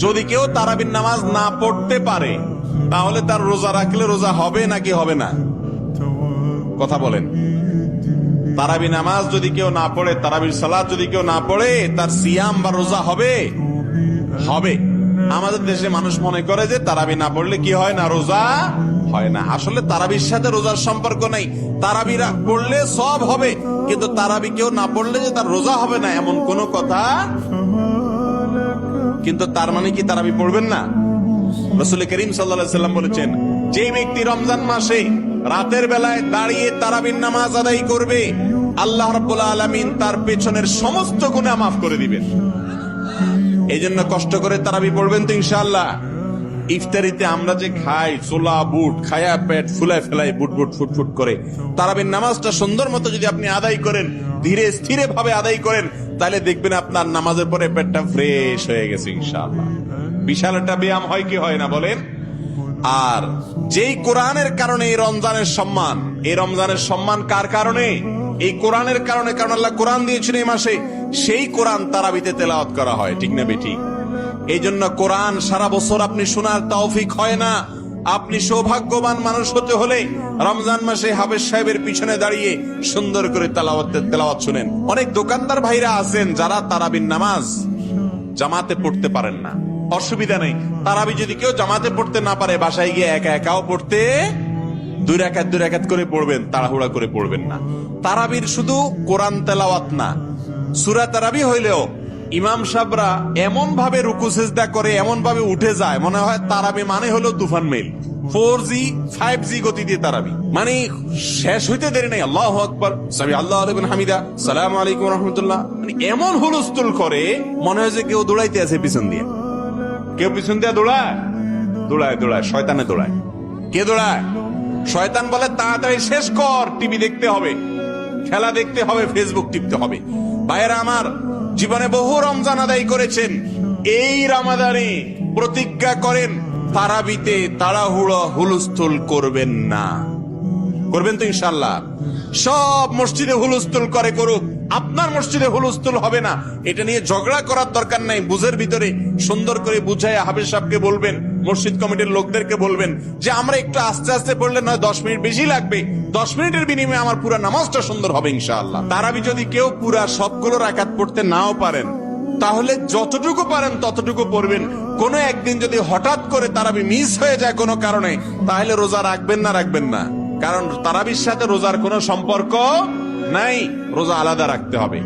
যদি কেউ তারাবির নামাজ না পড়তে পারে তাহলে তার রোজা রাখলে রোজা হবে নাকি হবে না? কথা বলেন। তারাবি নামাজ যদি কেউ না পড়ে, তারাবির সালাত যদি কেউ না পড়ে, তার সিয়াম বা রোজা হবে? হবে। আমাদের দেশে মানুষ মনে করে যে তারাবি না পড়লে কি হয় না, রোজা হয় না। আসলে তারাবির সাথে রোজার সম্পর্ক নাই। তারাবি পড়লে সব হবে, কিন্তু তারাবি কেউ না পড়লে যে তার রোজা হবে না এমন কোনো কথা। কিন্তু তার মানে কি তারাবি পড়বেন না? রাসূল করিম সাল্লাল্লাহু আলাইহি ওয়াসাল্লাম বলেছেন, যে ব্যক্তি রমজান মাসে রাতের বেলায় দাঁড়িয়ে তারাবির নামাজ আদায় করবে, আল্লাহ রাব্বুল আলামিন তার পেছনের সমস্ত গুনাহ মাফ করে দিবেন। এই জন্য কষ্ট করে তারাবি পড়বেন তো ইনশাআল্লাহ। ইফতারিতে আমরা যে খাই ছোলা বুট, খায়া পেট ফুলায় ফেলাই বুট বুট ফুট ফুট করে, তারাবির নামাজটা সুন্দর মতো যদি আপনি আদায় করেন, ধীরে স্থিরে ভাবে আদায় করেন, তাহলে দেখবেন আপনার নামাজের পরে পেটটা ফ্রেশ হয়ে গেছে ইনশাআল্লাহ। বিশাল একটা ব্যায়াম হয় কি হয় না বলেন? আর যেই কোরআনের কারণে এই রমজানের সম্মান, এই রমজানের সম্মান কার কারণে? এই কোরআনের কারণে। কারণ আল্লাহ কোরআন দিয়েছেন এই মাসে, সেই কোরআন তারাবিতে তেলাওয়াত করা হয়, ঠিক না বেঠিক? এই জন্য কোরআন সারা বছর আপনি শোনার তৌফিক হয় না। আপনি সৌভাগ্যবান মানুষ হতে হলে রমজান মাসে হাফেজ সাহেবের পিছনে দাঁড়িয়ে সুন্দর করে তেলাওয়াত শুনেন। অনেক দোকানদার ভাইরা আছেন যারা তারাবির নামাজ জামাতে পড়তে পারেন না, অসুবিধা নেই। তারাবি যদি কেউ জামাতে পড়তে না পারে, বাসায় গিয়ে একা একাও পড়তে, দুই রাকাত করে পড়বেন, তাড়াহুড়া করে পড়বেন না। তারাবির শুধু কোরআন তেলাওয়াত না, সূরা তারাবি হইলেও ইমাম সাহেবরা এমন ভাবে রুকু সিজদা করে, এমন ভাবে উঠে যায়, মনে হয় তারাবি মানে হলো তুফান মেল, 4G 5G গতি দিয়ে তারাবি, মানে শেষ হইতে দেরি নেই। আল্লাহু আকবার, সামি আল্লাহু লিমান হামিদা, আসসালামু আলাইকুম ওয়া রাহমাতুল্লাহ, মানে এমন হুলস্থুল করে মনে হয় যে কেউ দৌড়াইতে আছে পিছন দিয়ে। কেউ পিছন দিয়ে দৌড়ায়, শয়তানে দৌড়ায়। কে দৌড়ায়? শয়তান বলে তাড়াতাড়ি শেষ কর, টিভি দেখতে হবে, খেলা দেখতে হবে, ফেসবুক টিপতে হবে। ভাইয়েরা আমার, জীবনে বহু রমজান আদায় করেছেন, এই রমাদানে প্রতিজ্ঞা করেন তারাবিতে তাড়াহুড়ো হুলস্থুল করবেন না। করবেন তো ইনশাআল্লাহ? সব মসজিদে হুলস্থুল করে করুক, আপনার মসজিদে হুলস্থুল হবে না। এটা নিয়ে ঝগড়া করার দরকার নাই। বুঝের ভিতরে সুন্দর করে বুঝায় হাফেজ সাহেবকে বলবেন, মসজিদ কমিটির লোকদেরকে বলবেন যে আমরা একটু আস্তে আস্তে পড়লে নয় 10 মিনিট বেশি লাগবে, 10 মিনিটের বিনিময়ে আমার পুরো নামাজটা সুন্দর হবে ইনশাআল্লাহ। তারাবি যদি কেউ পুরা সবগুলো রাকাত পড়তে নাও পারেন, তাহলে যতটুকু পারেন ততটুকু পড়বেন। কোনো একদিন যদি হঠাৎ করে তারাবি মিস হয়ে যায় কোনো কারণে, তাহলে রোজা রাখবেন না? কারণ তারাবির সাথে রোজার কোনো সম্পর্ক নাই, রোজা আলাদা রাখতে হবে।